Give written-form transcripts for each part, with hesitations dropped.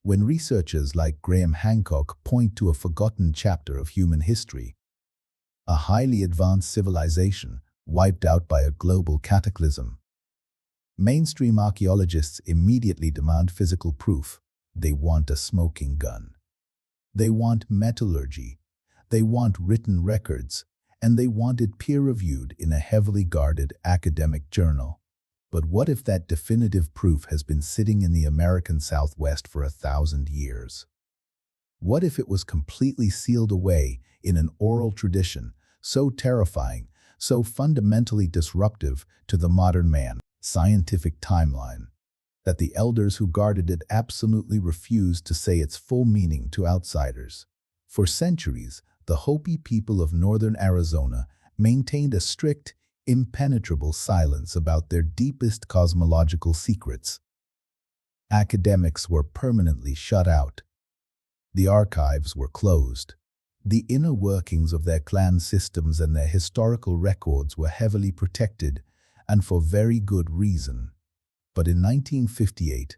When researchers like Graham Hancock point to a forgotten chapter of human history, a highly advanced civilization wiped out by a global cataclysm, mainstream archaeologists immediately demand physical proof. They want a smoking gun. They want metallurgy. They want written records, and they want it peer-reviewed in a heavily guarded academic journal. But what if that definitive proof has been sitting in the American Southwest for 1,000 years? What if it was completely sealed away in an oral tradition, so terrifying, so fundamentally disruptive to the modern man, scientific timeline, that the elders who guarded it absolutely refused to say its full meaning to outsiders? For centuries, the Hopi people of northern Arizona maintained a strict, impenetrable silence about their deepest cosmological secrets. Academics were permanently shut out. The archives were closed. The inner workings of their clan systems and their historical records were heavily protected, and for very good reason. But in 1958,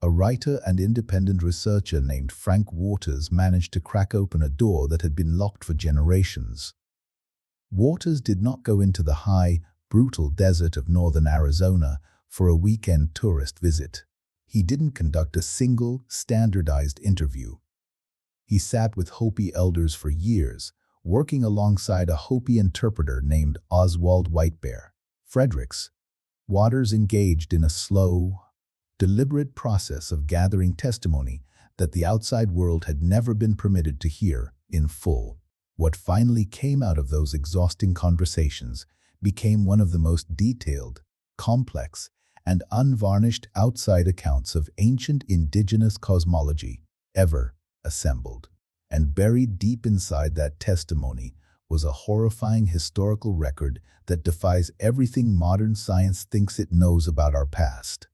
a writer and independent researcher named Frank Waters managed to crack open a door that had been locked for generations. Waters did not go into the high, brutal desert of northern Arizona for a weekend tourist visit. He didn't conduct a single, standardized interview. He sat with Hopi elders for years, working alongside a Hopi interpreter named Oswald Whitebear Fredericks. Waters engaged in a slow, deliberate process of gathering testimony that the outside world had never been permitted to hear in full. What finally came out of those exhausting conversations became one of the most detailed, complex, and unvarnished outside accounts of ancient indigenous cosmology ever assembled. And buried deep inside that testimony was a horrifying historical record that defies everything modern science thinks it knows about our past.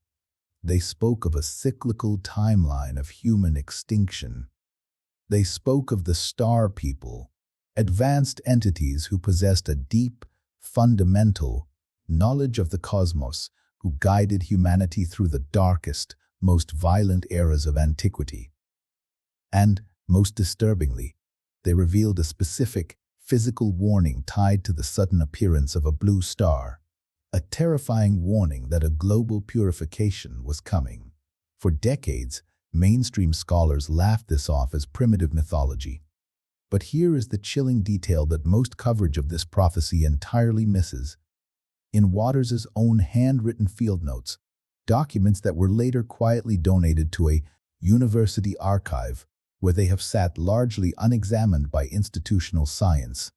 They spoke of a cyclical timeline of human extinction. They spoke of the star people, advanced entities who possessed a deep, fundamental knowledge of the cosmos, who guided humanity through the darkest, most violent eras of antiquity. And, most disturbingly, they revealed a specific, physical warning tied to the sudden appearance of a blue star, a terrifying warning that a global purification was coming. For decades, mainstream scholars laughed this off as primitive mythology. But here is the chilling detail that most coverage of this prophecy entirely misses. In Waters' own handwritten field notes, documents that were later quietly donated to a university archive, where they have sat largely unexamined by institutional science.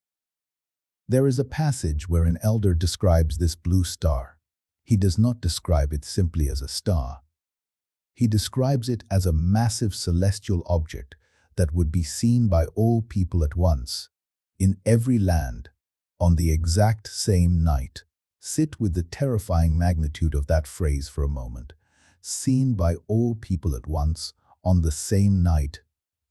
There is a passage where an elder describes this blue star. He does not describe it simply as a star. He describes it as a massive celestial object that would be seen by all people at once, in every land, on the exact same night. Sit with the terrifying magnitude of that phrase for a moment. Seen by all people at once, on the same night,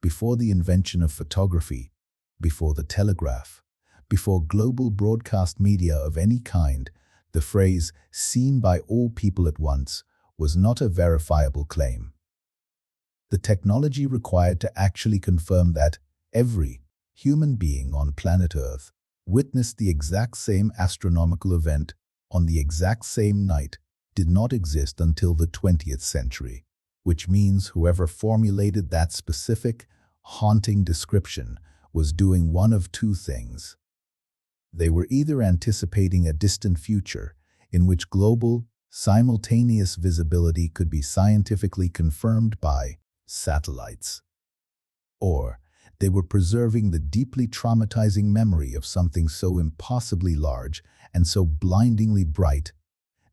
before the invention of photography, before the telegraph, before global broadcast media of any kind, the phrase, seen by all people at once, was not a verifiable claim. The technology required to actually confirm that every human being on planet Earth witnessed the exact same astronomical event on the exact same night did not exist until the 20th century, which means whoever formulated that specific, haunting description was doing one of two things. They were either anticipating a distant future in which global, simultaneous visibility could be scientifically confirmed by satellites, or they were preserving the deeply traumatizing memory of something so impossibly large and so blindingly bright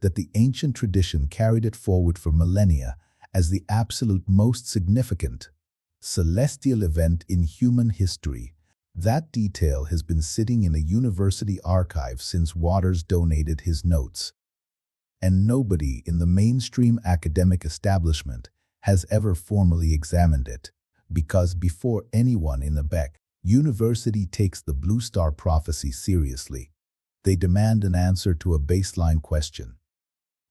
that the ancient tradition carried it forward for millennia as the absolute most significant celestial event in human history. That detail has been sitting in a university archive since Waters donated his notes, and nobody in the mainstream academic establishment has ever formally examined it, because before anyone in the Beck University takes the Blue Star prophecy seriously, they demand an answer to a baseline question.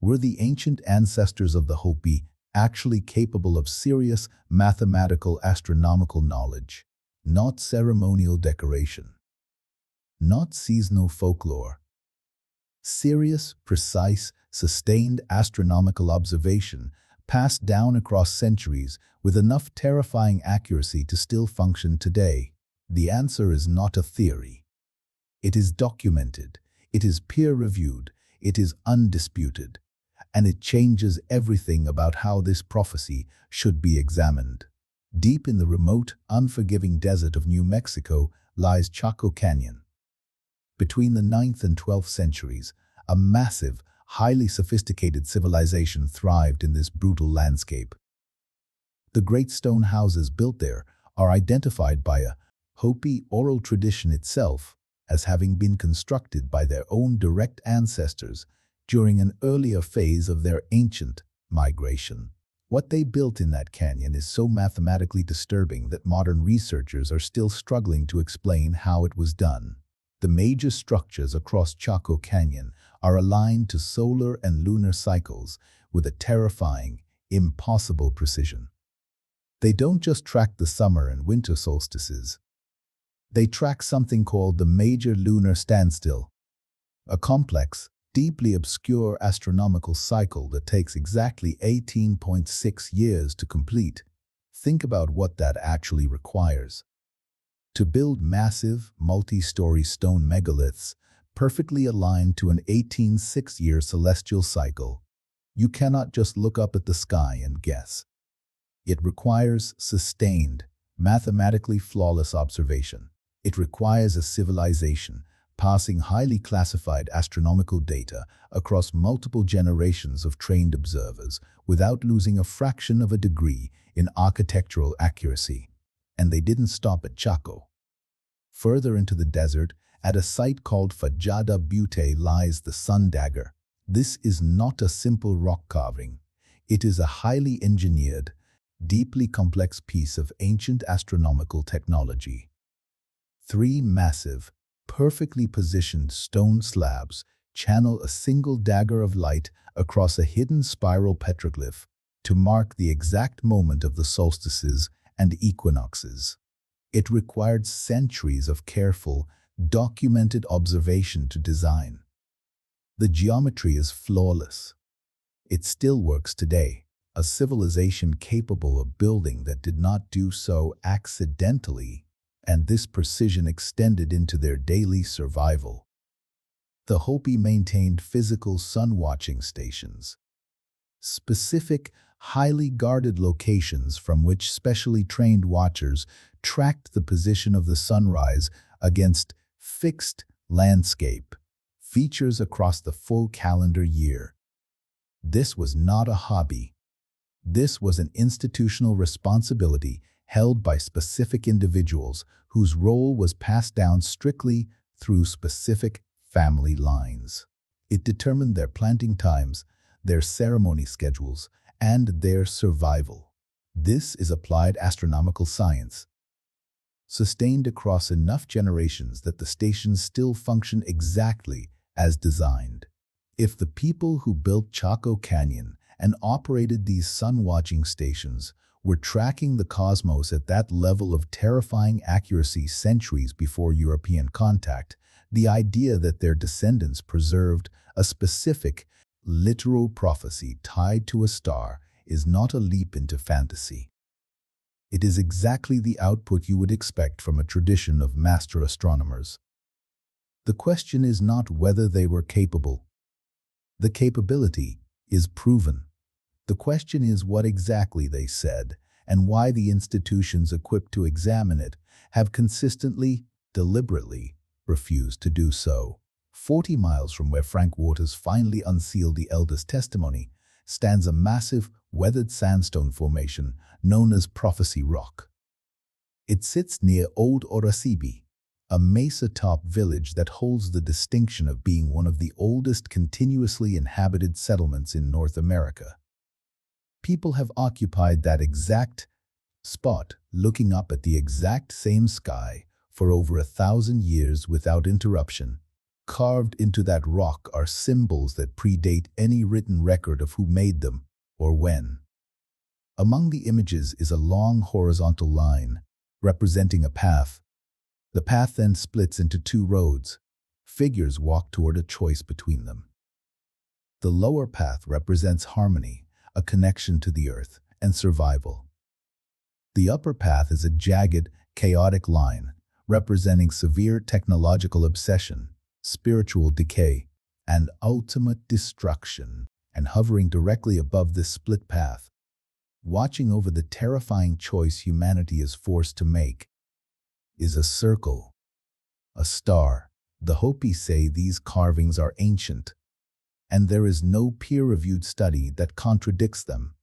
Were the ancient ancestors of the Hopi actually capable of serious mathematical astronomical knowledge, not ceremonial decoration, not seasonal folklore. Serious, precise, sustained astronomical observation passed down across centuries with enough terrifying accuracy to still function today. The answer is not a theory. It is documented, it is peer-reviewed, it is undisputed, and it changes everything about how this prophecy should be examined. Deep in the remote, unforgiving desert of New Mexico lies Chaco Canyon. Between the 9th and 12th centuries, a massive, highly sophisticated civilization thrived in this brutal landscape. The great stone houses built there are identified by a Hopi oral tradition itself as having been constructed by their own direct ancestors during an earlier phase of their ancient migration. What they built in that canyon is so mathematically disturbing that modern researchers are still struggling to explain how it was done. The major structures across Chaco Canyon are aligned to solar and lunar cycles with a terrifying, impossible precision. They don't just track the summer and winter solstices. They track something called the major lunar standstill, a complex, deeply obscure astronomical cycle that takes exactly 18.6 years to complete. Think about what that actually requires. To build massive, multi-story stone megaliths perfectly aligned to an 18.6-year celestial cycle, you cannot just look up at the sky and guess. It requires sustained, mathematically flawless observation. It requires a civilization passing highly classified astronomical data across multiple generations of trained observers without losing a fraction of a degree in architectural accuracy. And they didn't stop at Chaco. Further into the desert, at a site called Fajada Butte lies the Sun Dagger. This is not a simple rock carving. It is a highly engineered, deeply complex piece of ancient astronomical technology. 3 massive, perfectly positioned stone slabs channel a single dagger of light across a hidden spiral petroglyph to mark the exact moment of the solstices and equinoxes. It required centuries of careful, documented observation to design. The geometry is flawless. It still works today. A civilization capable of building that did not do so accidentally, and this precision extended into their daily survival. The Hopi maintained physical sun-watching stations, specific, highly guarded locations from which specially trained watchers tracked the position of the sunrise against fixed landscape features across the full calendar year. This was not a hobby. This was an institutional responsibility held by specific individuals whose role was passed down strictly through specific family lines. It determined their planting times, their ceremony schedules, and their survival. This is applied astronomical science, sustained across enough generations that the stations still function exactly as designed. If the people who built Chaco Canyon and operated these sun-watching stations were tracking the cosmos at that level of terrifying accuracy centuries before European contact, the idea that their descendants preserved a specific, literal prophecy tied to a star is not a leap into fantasy. It is exactly the output you would expect from a tradition of master astronomers. The question is not whether they were capable. The capability is proven. The question is what exactly they said, and why the institutions equipped to examine it have consistently, deliberately, refused to do so. 40 miles from where Frank Waters finally unsealed the eldest testimony stands a massive, weathered sandstone formation known as Prophecy Rock. It sits near Old Orasibi, a mesa-top village that holds the distinction of being one of the oldest continuously inhabited settlements in North America. People have occupied that exact spot, looking up at the exact same sky for over 1,000 years without interruption. Carved into that rock are symbols that predate any written record of who made them or when. Among the images is a long horizontal line, representing a path. The path then splits into two roads. Figures walk toward a choice between them. The lower path represents harmony, a connection to the earth, and survival. The upper path is a jagged, chaotic line, representing severe technological obsession, spiritual decay, and ultimate destruction. And hovering directly above this split path, watching over the terrifying choice humanity is forced to make, is a circle, a star. The Hopi say these carvings are ancient, and there is no peer-reviewed study that contradicts them.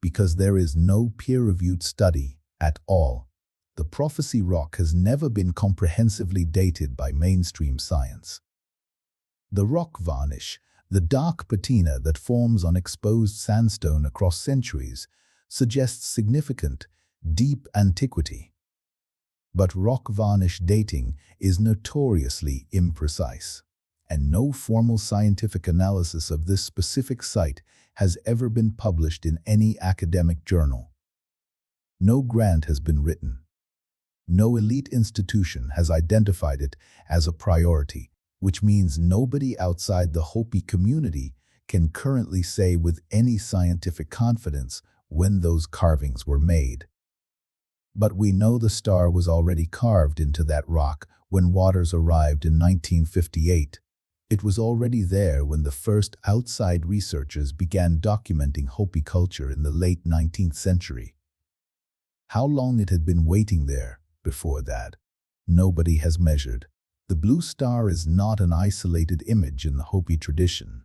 Because there is no peer-reviewed study at all, the prophecy rock has never been comprehensively dated by mainstream science. The rock varnish, the dark patina that forms on exposed sandstone across centuries, suggests significant, deep antiquity. But rock varnish dating is notoriously imprecise, and no formal scientific analysis of this specific site has ever been published in any academic journal. No grant has been written. No elite institution has identified it as a priority, which means nobody outside the Hopi community can currently say with any scientific confidence when those carvings were made. But we know the star was already carved into that rock when Waters arrived in 1958. It was already there when the first outside researchers began documenting Hopi culture in the late 19th century. How long it had been waiting there before that, nobody has measured. The blue star is not an isolated image in the Hopi tradition.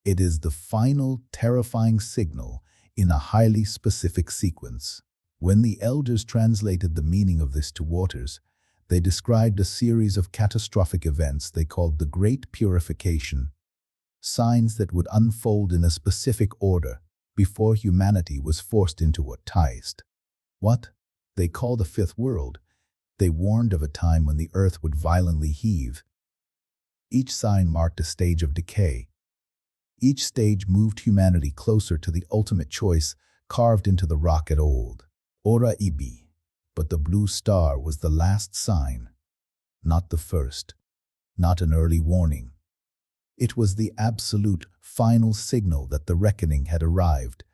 It is the final, terrifying signal in a highly specific sequence. When the elders translated the meaning of this to Waters, they described a series of catastrophic events they called the Great Purification, signs that would unfold in a specific order before humanity was forced into what they call the Fifth World. They warned of a time when the earth would violently heave. Each sign marked a stage of decay. Each stage moved humanity closer to the ultimate choice carved into the rock at old Ora Ibi. But the blue star was the last sign, not the first, not an early warning. It was the absolute, final signal that the reckoning had arrived.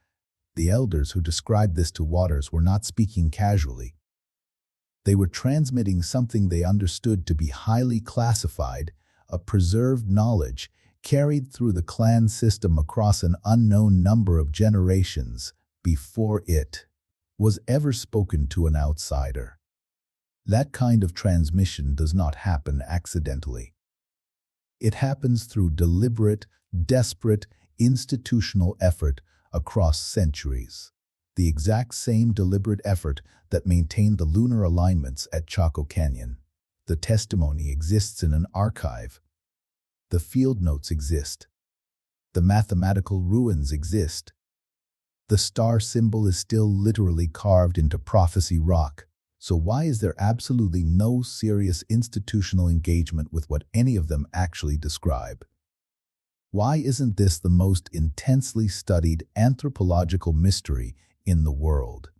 The elders who described this to Waters were not speaking casually. They were transmitting something they understood to be highly classified, a preserved knowledge carried through the clan system across an unknown number of generations before it was ever spoken to an outsider. That kind of transmission does not happen accidentally. It happens through deliberate, desperate, institutional effort across centuries. The exact same deliberate effort that maintained the lunar alignments at Chaco Canyon. The testimony exists in an archive. The field notes exist. The mathematical ruins exist. The star symbol is still literally carved into prophecy rock. So why is there absolutely no serious institutional engagement with what any of them actually describe? Why isn't this the most intensely studied anthropological mystery in the world?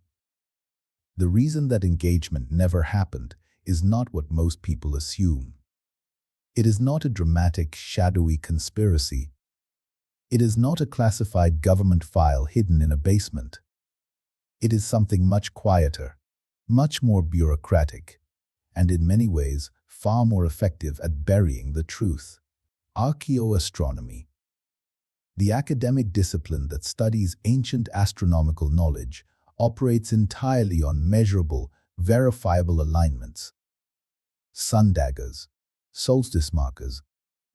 The reason that engagement never happened is not what most people assume. It is not a dramatic, shadowy conspiracy. It is not a classified government file hidden in a basement. It is something much quieter, much more bureaucratic, and in many ways far more effective at burying the truth. Archaeoastronomy. The academic discipline that studies ancient astronomical knowledge operates entirely on measurable, verifiable alignments. Sundaggers, solstice markers,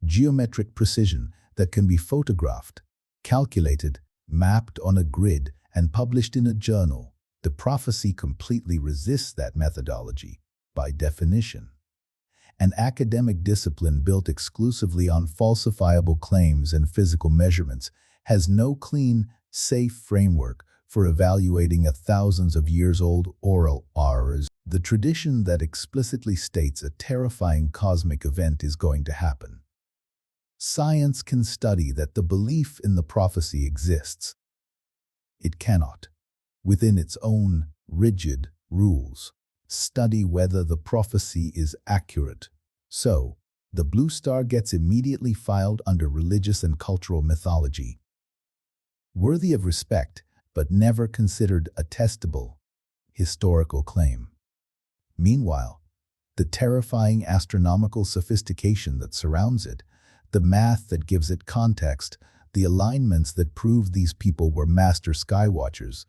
geometric precision that can be photographed, calculated, mapped on a grid, and published in a journal. The prophecy completely resists that methodology, by definition. An academic discipline built exclusively on falsifiable claims and physical measurements has no clean, safe framework for evaluating a thousands of years old oral auras. The tradition that explicitly states a terrifying cosmic event is going to happen. Science can study that the belief in the prophecy exists. It cannot. within its own rigid rules. Study whether the prophecy is accurate. So, the Blue Star gets immediately filed under religious and cultural mythology. Worthy of respect, but never considered a testable historical claim. Meanwhile, the terrifying astronomical sophistication that surrounds it, the math that gives it context, the alignments that prove these people were master skywatchers,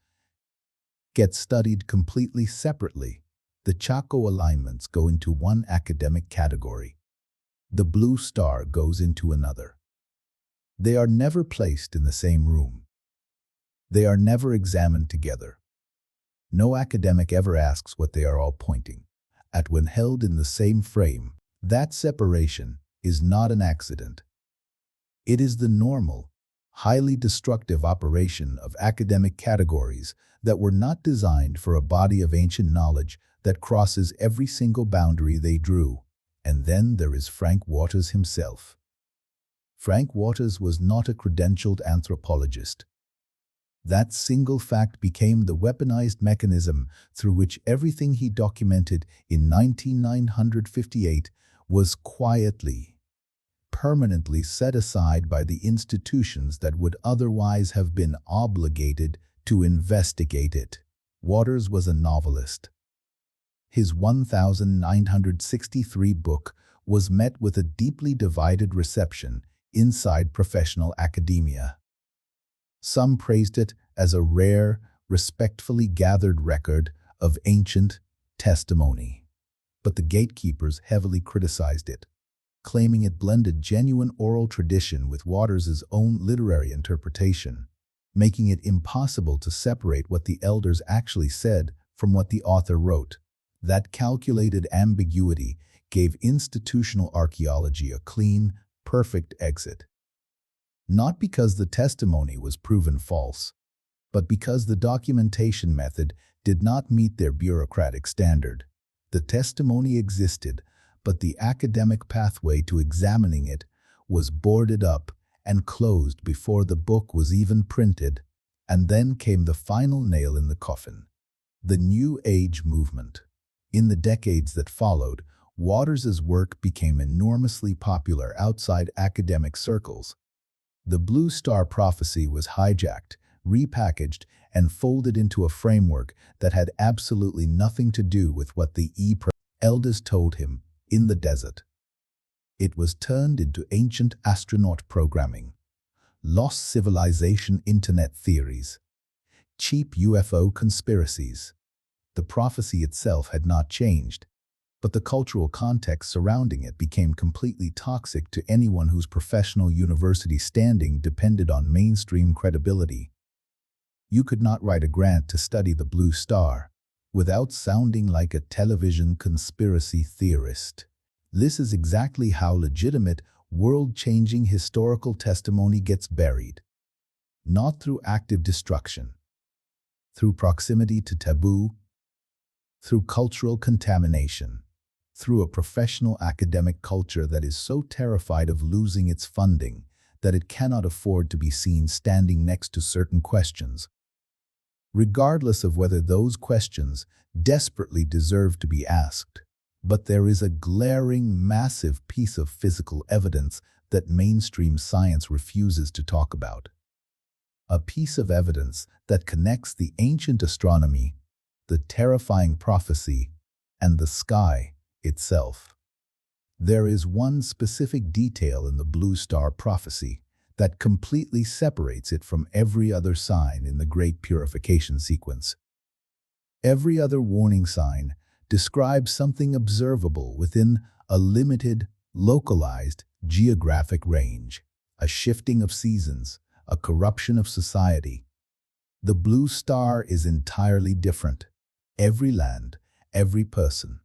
get studied completely separately. The Chaco alignments go into one academic category. The Blue Star goes into another. They are never placed in the same room. They are never examined together. No academic ever asks what they are all pointing at when held in the same frame. That separation is not an accident. It is the normal, highly destructive operation of academic categories that were not designed for a body of ancient knowledge that crosses every single boundary they drew. And then there is Frank Waters himself. Frank Waters was not a credentialed anthropologist. That single fact became the weaponized mechanism through which everything he documented in 1958 was quietly, permanently set aside by the institutions that would otherwise have been obligated to investigate it. Waters was a novelist. His 1963 book was met with a deeply divided reception inside professional academia. Some praised it as a rare, respectfully gathered record of ancient testimony. But the gatekeepers heavily criticized it, claiming it blended genuine oral tradition with Waters' own literary interpretation, making it impossible to separate what the elders actually said from what the author wrote. That calculated ambiguity gave institutional archaeology a clean, perfect exit. Not because the testimony was proven false, but because the documentation method did not meet their bureaucratic standard. The testimony existed, but the academic pathway to examining it was boarded up and closed before the book was even printed. And then came the final nail in the coffin: the New Age movement. In the decades that followed, Waters' work became enormously popular outside academic circles. The Blue Star prophecy was hijacked, repackaged, and folded into a framework that had absolutely nothing to do with what the elders told him in the desert. It was turned into ancient astronaut programming, lost civilization internet theories, cheap UFO conspiracies. The prophecy itself had not changed, but the cultural context surrounding it became completely toxic to anyone whose professional university standing depended on mainstream credibility. You could not write a grant to study the Blue Star without sounding like a television conspiracy theorist. This is exactly how legitimate, world-changing historical testimony gets buried. Not through active destruction, through proximity to taboo, through cultural contamination, through a professional academic culture that is so terrified of losing its funding that it cannot afford to be seen standing next to certain questions, regardless of whether those questions desperately deserve to be asked. But there is a glaring, massive piece of physical evidence that mainstream science refuses to talk about. A piece of evidence that connects the ancient astronomy, the terrifying prophecy, and the sky itself. There is one specific detail in the Blue Star prophecy that completely separates it from every other sign in the Great Purification sequence. Every other warning sign describes something observable within a limited, localized geographic range, a shifting of seasons, a corruption of society. The Blue Star is entirely different. Every land, every person.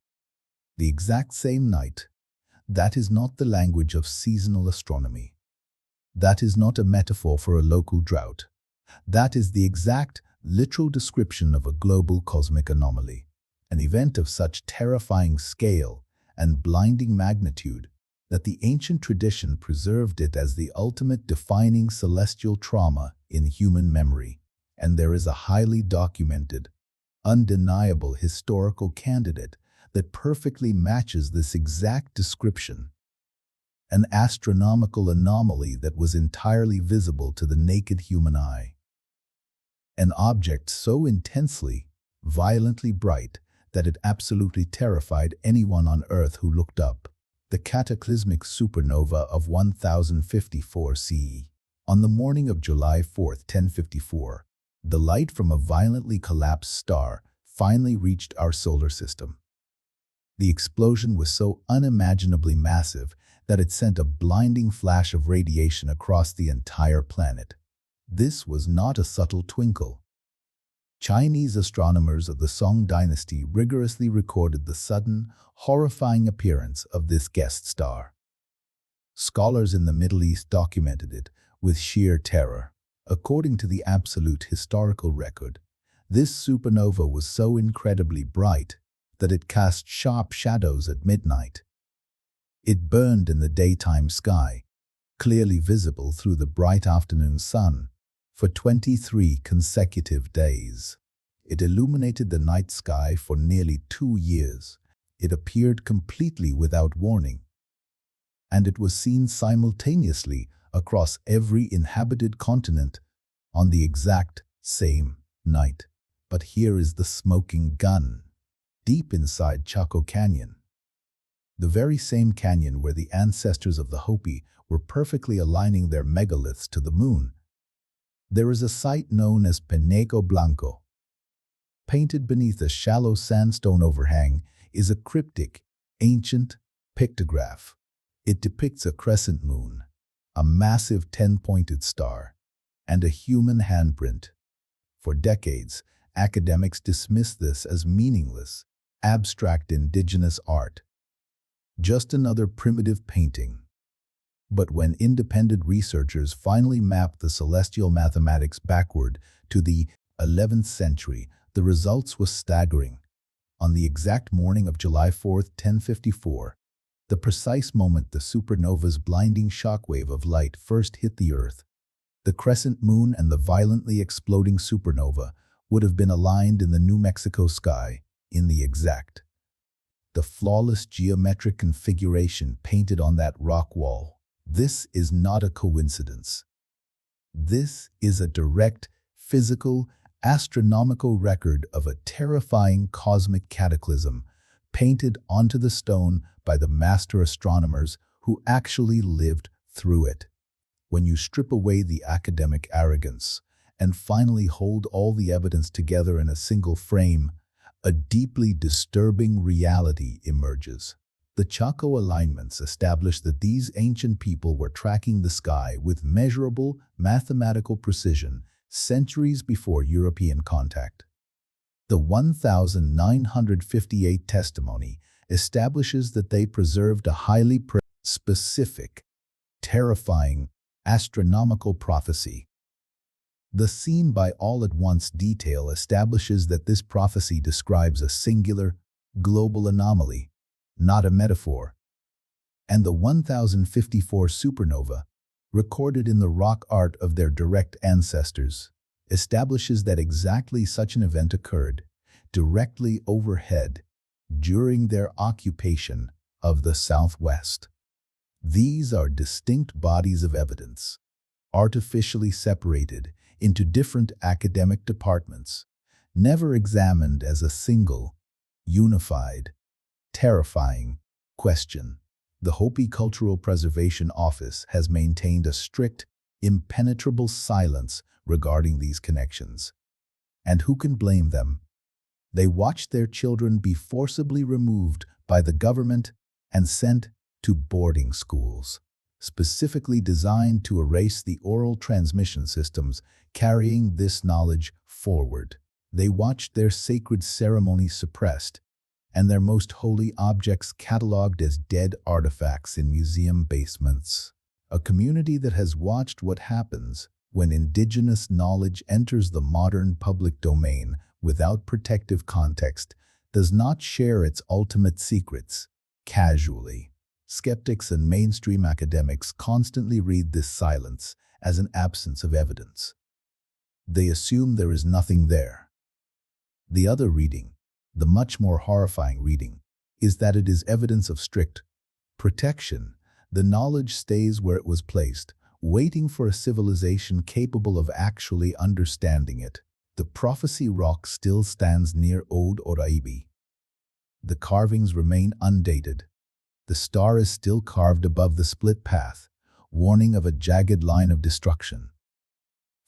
The exact same night. That is not the language of seasonal astronomy. That is not a metaphor for a local drought. That is the exact, literal description of a global cosmic anomaly, an event of such terrifying scale and blinding magnitude that the ancient tradition preserved it as the ultimate defining celestial trauma in human memory. And there is a highly documented, undeniable historical candidate that perfectly matches this exact description. An astronomical anomaly that was entirely visible to the naked human eye. An object so intensely, violently bright that it absolutely terrified anyone on Earth who looked up. The cataclysmic supernova of 1054 CE. On the morning of July 4, 1054, the light from a violently collapsed star finally reached our solar system. The explosion was so unimaginably massive that it sent a blinding flash of radiation across the entire planet. This was not a subtle twinkle. Chinese astronomers of the Song dynasty rigorously recorded the sudden, horrifying appearance of this guest star. Scholars in the Middle East documented it with sheer terror. According to the absolute historical record, this supernova was so incredibly bright that it cast sharp shadows at midnight. It burned in the daytime sky, clearly visible through the bright afternoon sun, for 23 consecutive days. It illuminated the night sky for nearly 2 years. It appeared completely without warning, and it was seen simultaneously across every inhabited continent on the exact same night. But here is the smoking gun. Deep inside Chaco Canyon, the very same canyon where the ancestors of the Hopi were perfectly aligning their megaliths to the moon, there is a site known as Pineco Blanco. Painted beneath a shallow sandstone overhang is a cryptic, ancient pictograph. It depicts a crescent moon, a massive 10-pointed star, and a human handprint. For decades, academics dismissed this as meaningless, abstract indigenous art. Just another primitive painting. But when independent researchers finally mapped the celestial mathematics backward to the 11th century, the results were staggering. On the exact morning of July 4, 1054, the precise moment the supernova's blinding shockwave of light first hit the Earth, the crescent moon and the violently exploding supernova would have been aligned in the New Mexico sky in the exact, the flawless geometric configuration painted on that rock wall. This is not a coincidence. This is a direct, physical, astronomical record of a terrifying cosmic cataclysm painted onto the stone by the master astronomers who actually lived through it. When you strip away the academic arrogance and finally hold all the evidence together in a single frame, a deeply disturbing reality emerges. The Chaco alignments establish that these ancient people were tracking the sky with measurable mathematical precision centuries before European contact. The 1958 testimony establishes that they preserved a highly specific, terrifying, astronomical prophecy. The seen by all at once detail establishes that this prophecy describes a singular, global anomaly, not a metaphor. And the 1054 supernova, recorded in the rock art of their direct ancestors, establishes that exactly such an event occurred directly overhead during their occupation of the Southwest. These are distinct bodies of evidence, artificially separated into different academic departments, never examined as a single, unified, terrifying question. The Hopi Cultural Preservation Office has maintained a strict, impenetrable silence regarding these connections. And who can blame them? They watched their children be forcibly removed by the government and sent to boarding schools, specifically designed to erase the oral transmission systems carrying this knowledge forward. They watched their sacred ceremonies suppressed and their most holy objects catalogued as dead artifacts in museum basements. A community that has watched what happens when indigenous knowledge enters the modern public domain without protective context does not share its ultimate secrets casually. Skeptics and mainstream academics constantly read this silence as an absence of evidence. They assume there is nothing there. The other reading, the much more horrifying reading, is that it is evidence of strict protection. The knowledge stays where it was placed, waiting for a civilization capable of actually understanding it. The prophecy rock still stands near Old Oraibi. The carvings remain undated. The star is still carved above the split path, warning of a jagged line of destruction.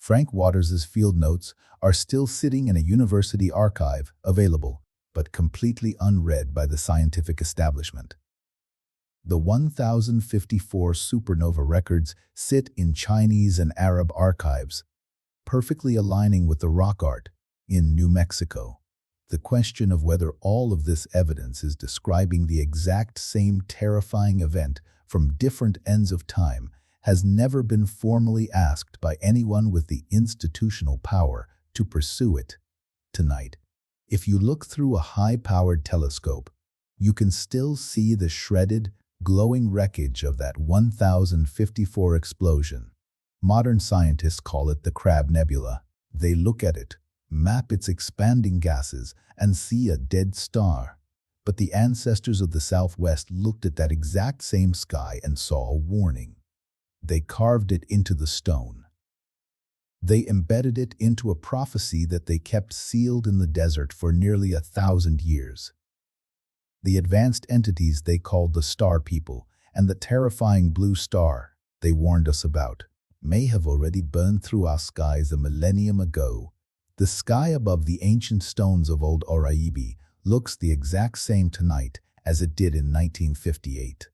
Frank Waters's field notes are still sitting in a university archive, available, but completely unread by the scientific establishment. The 1054 supernova records sit in Chinese and Arab archives, perfectly aligning with the rock art in New Mexico. The question of whether all of this evidence is describing the exact same terrifying event from different ends of time has never been formally asked by anyone with the institutional power to pursue it. Tonight, if you look through a high-powered telescope, you can still see the shredded, glowing wreckage of that 1054 explosion. Modern scientists call it the Crab Nebula. They look at it, map its expanding gases, and see a dead star. But the ancestors of the Southwest looked at that exact same sky and saw a warning. They carved it into the stone. They embedded it into a prophecy that they kept sealed in the desert for nearly 1,000 years. The advanced entities they called the Star People and the terrifying Blue Star they warned us about may have already burned through our skies a millennium ago. The sky above the ancient stones of Old Oraibi looks the exact same tonight as it did in 1958.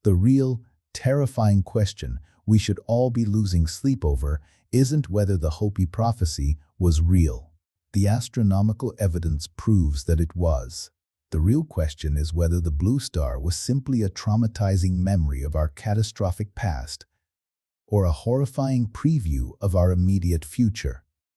The real, terrifying question we should all be losing sleep over isn't whether the Hopi prophecy was real. The astronomical evidence proves that it was. The real question is whether the Blue Star was simply a traumatizing memory of our catastrophic past or a horrifying preview of our immediate future.